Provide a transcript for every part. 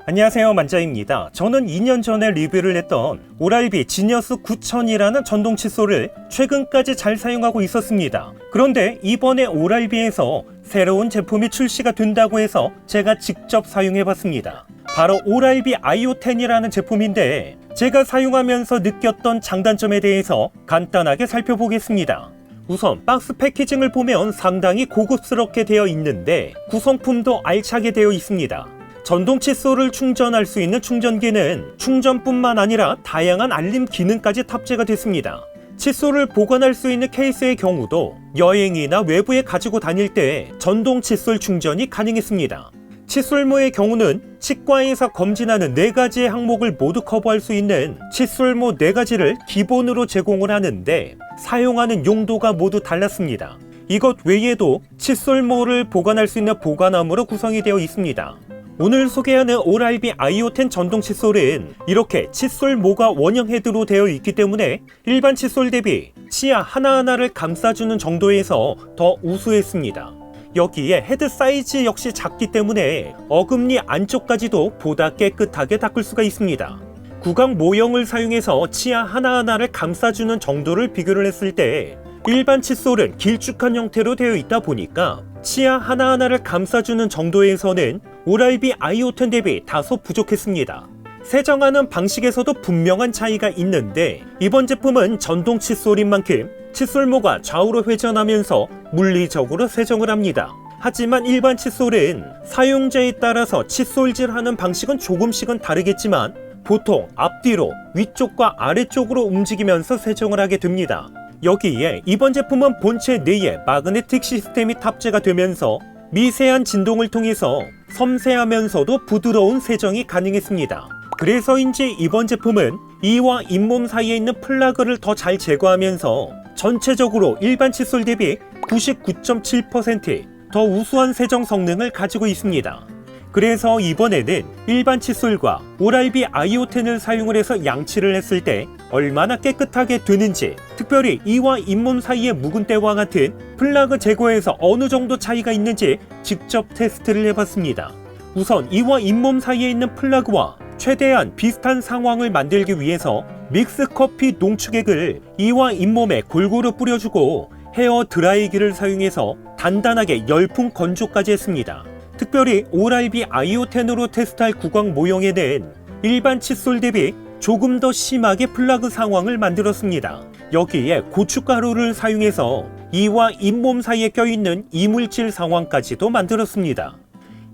안녕하세요, 만자입니다. 저는 2년 전에 리뷰를 했던 오랄비 지니어스 9000이라는 전동 칫솔을 최근까지 잘 사용하고 있었습니다. 그런데 이번에 오랄비에서 새로운 제품이 출시가 된다고 해서 제가 직접 사용해봤습니다. 바로 오랄비 아이오10이라는 제품인데 제가 사용하면서 느꼈던 장단점에 대해서 간단하게 살펴보겠습니다. 우선 박스 패키징을 보면 상당히 고급스럽게 되어 있는데 구성품도 알차게 되어 있습니다. 전동 칫솔을 충전할 수 있는 충전기는 충전뿐만 아니라 다양한 알림 기능까지 탑재가 됐습니다. 칫솔을 보관할 수 있는 케이스의 경우도 여행이나 외부에 가지고 다닐 때 전동 칫솔 충전이 가능했습니다. 칫솔모의 경우는 치과에서 검진하는 4가지의 항목을 모두 커버할 수 있는 칫솔모 4가지를 기본으로 제공을 하는데 사용하는 용도가 모두 달랐습니다. 이것 외에도 칫솔모를 보관할 수 있는 보관함으로 구성이 되어 있습니다. 오늘 소개하는 오랄비 아이오10 전동 칫솔은 이렇게 칫솔모가 원형 헤드로 되어 있기 때문에 일반 칫솔 대비 치아 하나하나를 감싸주는 정도에서 더 우수했습니다. 여기에 헤드 사이즈 역시 작기 때문에 어금니 안쪽까지도 보다 깨끗하게 닦을 수가 있습니다. 구강 모형을 사용해서 치아 하나하나를 감싸주는 정도를 비교를 했을 때 일반 칫솔은 길쭉한 형태로 되어 있다 보니까 치아 하나하나를 감싸주는 정도에서는 오랄비 아이오10 대비 다소 부족했습니다. 세정하는 방식에서도 분명한 차이가 있는데 이번 제품은 전동 칫솔인 만큼 칫솔모가 좌우로 회전하면서 물리적으로 세정을 합니다. 하지만 일반 칫솔은 사용자에 따라서 칫솔질하는 방식은 조금씩은 다르겠지만 보통 앞뒤로 위쪽과 아래쪽으로 움직이면서 세정을 하게 됩니다. 여기에 이번 제품은 본체 내에 마그네틱 시스템이 탑재가 되면서 미세한 진동을 통해서 섬세하면서도 부드러운 세정이 가능했습니다. 그래서인지 이번 제품은 이와 잇몸 사이에 있는 플러그를 더 잘 제거하면서 전체적으로 일반 칫솔 대비 99.7% 더 우수한 세정 성능을 가지고 있습니다. 그래서 이번에는 일반 칫솔과 오랄비 아이오10을 사용을 해서 양치를 했을 때 얼마나 깨끗하게 되는지, 특별히 이와 잇몸 사이의 묵은 때와 같은 플러그 제거에서 어느 정도 차이가 있는지 직접 테스트를 해봤습니다. 우선 이와 잇몸 사이에 있는 플러그와 최대한 비슷한 상황을 만들기 위해서 믹스커피 농축액을 이와 잇몸에 골고루 뿌려주고 헤어 드라이기를 사용해서 단단하게 열풍 건조까지 했습니다. 특별히 오랄비 아이오10으로 테스트할 구강 모형에는 일반 칫솔 대비 조금 더 심하게 플러그 상황을 만들었습니다. 여기에 고춧가루를 사용해서 이와 잇몸 사이에 껴있는 이물질 상황까지도 만들었습니다.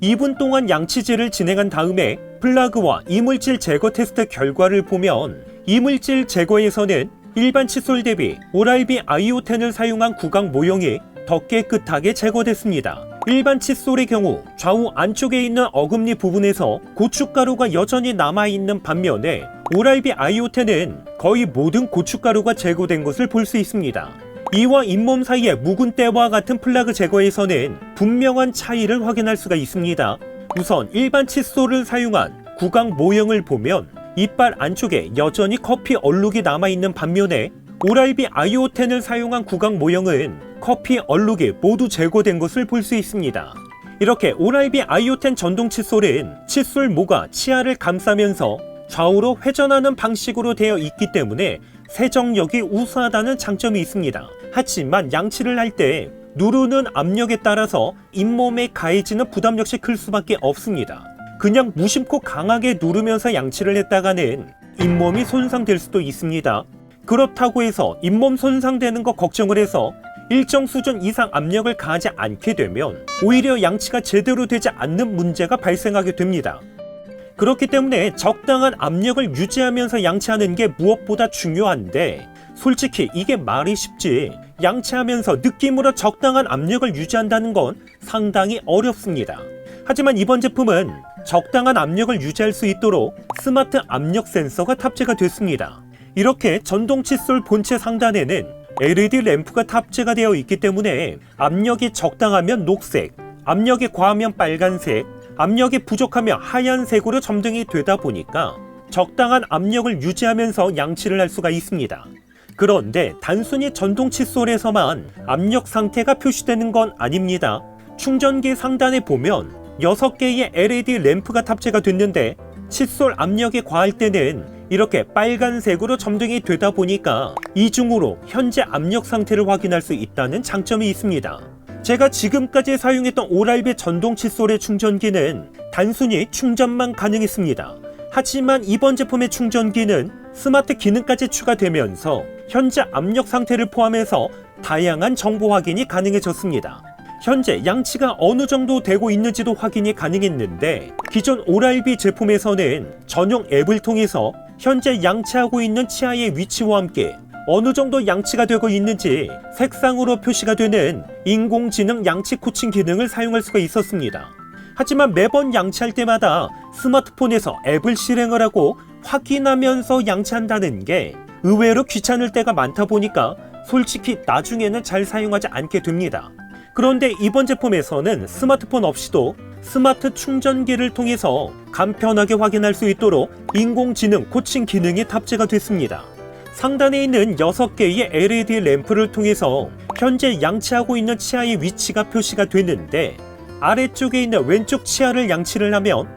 2분 동안 양치질을 진행한 다음에 플러그와 이물질 제거 테스트 결과를 보면 이물질 제거에서는 일반 칫솔 대비 오랄비 아이오10을 사용한 구강 모형이 더 깨끗하게 제거됐습니다. 일반 칫솔의 경우 좌우 안쪽에 있는 어금니 부분에서 고춧가루가 여전히 남아있는 반면에 오랄비 아이오10은 거의 모든 고춧가루가 제거된 것을 볼 수 있습니다. 이와 잇몸 사이의 묵은 때와 같은 플러그 제거에서는 분명한 차이를 확인할 수가 있습니다. 우선 일반 칫솔을 사용한 구강 모형을 보면 이빨 안쪽에 여전히 커피 얼룩이 남아있는 반면에 오랄비 아이오10을 사용한 구강 모형은 커피 얼룩이 모두 제거된 것을 볼 수 있습니다. 이렇게 오랄비 아이오10 전동 칫솔은 칫솔모가 치아를 감싸면서 좌우로 회전하는 방식으로 되어 있기 때문에 세정력이 우수하다는 장점이 있습니다. 하지만 양치를 할 때 누르는 압력에 따라서 잇몸에 가해지는 부담 역시 클 수밖에 없습니다. 그냥 무심코 강하게 누르면서 양치를 했다가는 잇몸이 손상될 수도 있습니다. 그렇다고 해서 잇몸 손상되는 거 걱정을 해서 일정 수준 이상 압력을 가하지 않게 되면 오히려 양치가 제대로 되지 않는 문제가 발생하게 됩니다. 그렇기 때문에 적당한 압력을 유지하면서 양치하는 게 무엇보다 중요한데 솔직히 이게 말이 쉽지 양치하면서 느낌으로 적당한 압력을 유지한다는 건 상당히 어렵습니다. 하지만 이번 제품은 적당한 압력을 유지할 수 있도록 스마트 압력 센서가 탑재가 됐습니다. 이렇게 전동 칫솔 본체 상단에는 LED 램프가 탑재가 되어 있기 때문에 압력이 적당하면 녹색, 압력이 과하면 빨간색, 압력이 부족하면 하얀색으로 점등이 되다 보니까 적당한 압력을 유지하면서 양치를 할 수가 있습니다. 그런데 단순히 전동 칫솔에서만 압력 상태가 표시되는 건 아닙니다. 충전기 상단에 보면 6개의 LED 램프가 탑재가 됐는데 칫솔 압력이 과할 때는 이렇게 빨간색으로 점등이 되다 보니까 이중으로 현재 압력 상태를 확인할 수 있다는 장점이 있습니다. 제가 지금까지 사용했던 오랄비 전동 칫솔의 충전기는 단순히 충전만 가능했습니다. 하지만 이번 제품의 충전기는 스마트 기능까지 추가되면서 현재 압력 상태를 포함해서 다양한 정보 확인이 가능해졌습니다. 현재 양치가 어느 정도 되고 있는지도 확인이 가능했는데 기존 오랄비 제품에서는 전용 앱을 통해서 현재 양치하고 있는 치아의 위치와 함께 어느 정도 양치가 되고 있는지 색상으로 표시가 되는 인공지능 양치 코칭 기능을 사용할 수가 있었습니다. 하지만 매번 양치할 때마다 스마트폰에서 앱을 실행을 하고 확인하면서 양치한다는 게 의외로 귀찮을 때가 많다 보니까 솔직히 나중에는 잘 사용하지 않게 됩니다. 그런데 이번 제품에서는 스마트폰 없이도 스마트 충전기를 통해서 간편하게 확인할 수 있도록 인공지능 코칭 기능이 탑재가 됐습니다. 상단에 있는 6개의 LED 램프를 통해서 현재 양치하고 있는 치아의 위치가 표시가 되는데 아래쪽에 있는 왼쪽 치아를 양치를 하면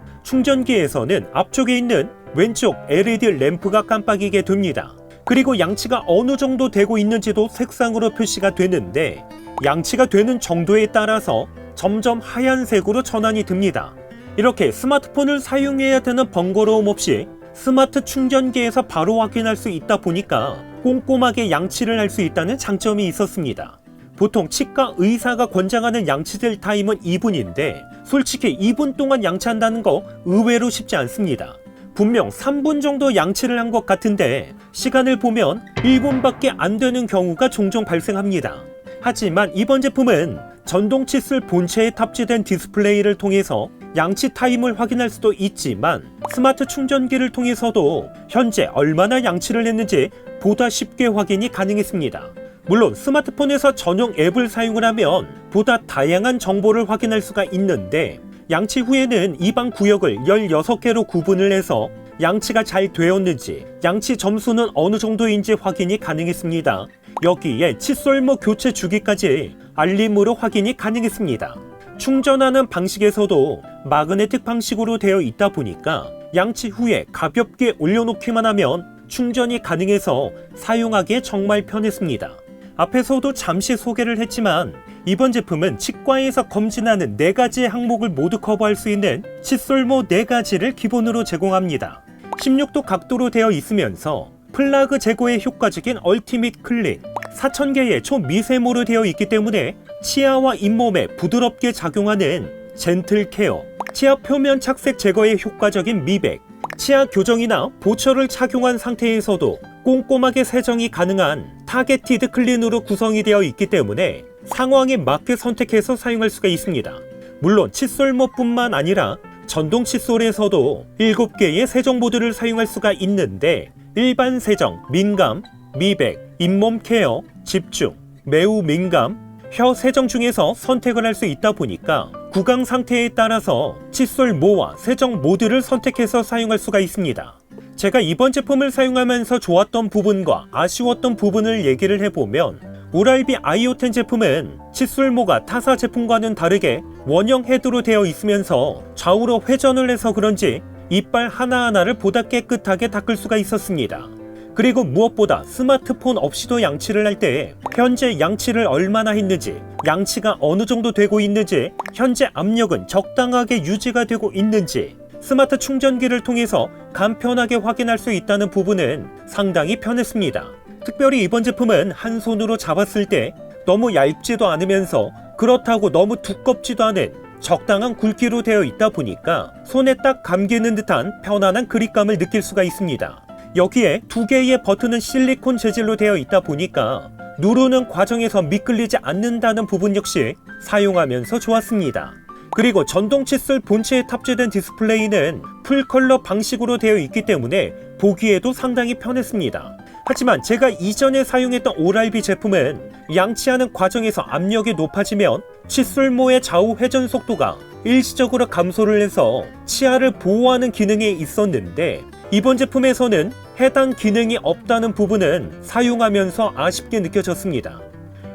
충전기에서는 앞쪽에 있는 왼쪽 LED 램프가 깜빡이게 됩니다. 그리고 양치가 어느 정도 되고 있는지도 색상으로 표시가 되는데 양치가 되는 정도에 따라서 점점 하얀색으로 전환이 됩니다. 이렇게 스마트폰을 사용해야 되는 번거로움 없이 스마트 충전기에서 바로 확인할 수 있다 보니까 꼼꼼하게 양치를 할 수 있다는 장점이 있었습니다. 보통 치과 의사가 권장하는 양치질 타임은 2분인데 솔직히 2분 동안 양치한다는 거 의외로 쉽지 않습니다. 분명 3분 정도 양치를 한 것 같은데 시간을 보면 1분밖에 안 되는 경우가 종종 발생합니다. 하지만 이번 제품은 전동 칫솔 본체에 탑재된 디스플레이를 통해서 양치 타임을 확인할 수도 있지만 스마트 충전기를 통해서도 현재 얼마나 양치를 했는지 보다 쉽게 확인이 가능했습니다. 물론 스마트폰에서 전용 앱을 사용을 하면 보다 다양한 정보를 확인할 수가 있는데 양치 후에는 입안 구역을 16개로 구분을 해서 양치가 잘 되었는지 양치 점수는 어느 정도인지 확인이 가능했습니다. 여기에 칫솔모 교체 주기까지 알림으로 확인이 가능했습니다. 충전하는 방식에서도 마그네틱 방식으로 되어 있다 보니까 양치 후에 가볍게 올려놓기만 하면 충전이 가능해서 사용하기에 정말 편했습니다. 앞에서도 잠시 소개를 했지만 이번 제품은 치과에서 검진하는 4가지의 항목을 모두 커버할 수 있는 칫솔모 4가지를 기본으로 제공합니다. 16도 각도로 되어 있으면서 플라그 제거에 효과적인 얼티밋 클린, 4000개의 초미세모로 되어 있기 때문에 치아와 잇몸에 부드럽게 작용하는 젠틀 케어, 치아 표면 착색 제거에 효과적인 미백, 치아 교정이나 보철을 착용한 상태에서도 꼼꼼하게 세정이 가능한 타겟티드 클린으로 구성이 되어 있기 때문에 상황에 맞게 선택해서 사용할 수가 있습니다. 물론 칫솔모뿐만 아니라 전동 칫솔에서도 7개의 세정 모드를 사용할 수가 있는데 일반 세정, 민감, 미백, 잇몸 케어, 집중, 매우 민감, 혀 세정 중에서 선택을 할 수 있다 보니까 구강 상태에 따라서 칫솔모와 세정 모드를 선택해서 사용할 수가 있습니다. 제가 이번 제품을 사용하면서 좋았던 부분과 아쉬웠던 부분을 얘기를 해보면 오랄비 아이오10 제품은 칫솔모가 타사 제품과는 다르게 원형 헤드로 되어 있으면서 좌우로 회전을 해서 그런지 이빨 하나하나를 보다 깨끗하게 닦을 수가 있었습니다. 그리고 무엇보다 스마트폰 없이도 양치를 할 때 현재 양치를 얼마나 했는지, 양치가 어느 정도 되고 있는지, 현재 압력은 적당하게 유지가 되고 있는지 스마트 충전기를 통해서 간편하게 확인할 수 있다는 부분은 상당히 편했습니다. 특별히 이번 제품은 한 손으로 잡았을 때 너무 얇지도 않으면서 그렇다고 너무 두껍지도 않은 적당한 굵기로 되어 있다 보니까 손에 딱 감기는 듯한 편안한 그립감을 느낄 수가 있습니다. 여기에 2개의 버튼은 실리콘 재질로 되어 있다 보니까 누르는 과정에서 미끌리지 않는다는 부분 역시 사용하면서 좋았습니다. 그리고 전동 칫솔 본체에 탑재된 디스플레이는 풀컬러 방식으로 되어 있기 때문에 보기에도 상당히 편했습니다. 하지만 제가 이전에 사용했던 오랄비 제품은 양치하는 과정에서 압력이 높아지면 칫솔모의 좌우 회전 속도가 일시적으로 감소를 해서 치아를 보호하는 기능이 있었는데 이번 제품에서는 해당 기능이 없다는 부분은 사용하면서 아쉽게 느껴졌습니다.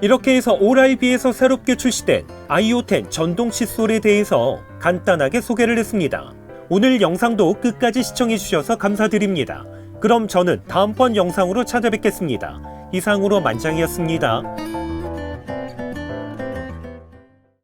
이렇게 해서 오랄비에서 새롭게 출시된 아이오10 전동 칫솔에 대해서 간단하게 소개를 했습니다. 오늘 영상도 끝까지 시청해주셔서 감사드립니다. 그럼 저는 다음번 영상으로 찾아뵙겠습니다. 이상으로 만장이었습니다.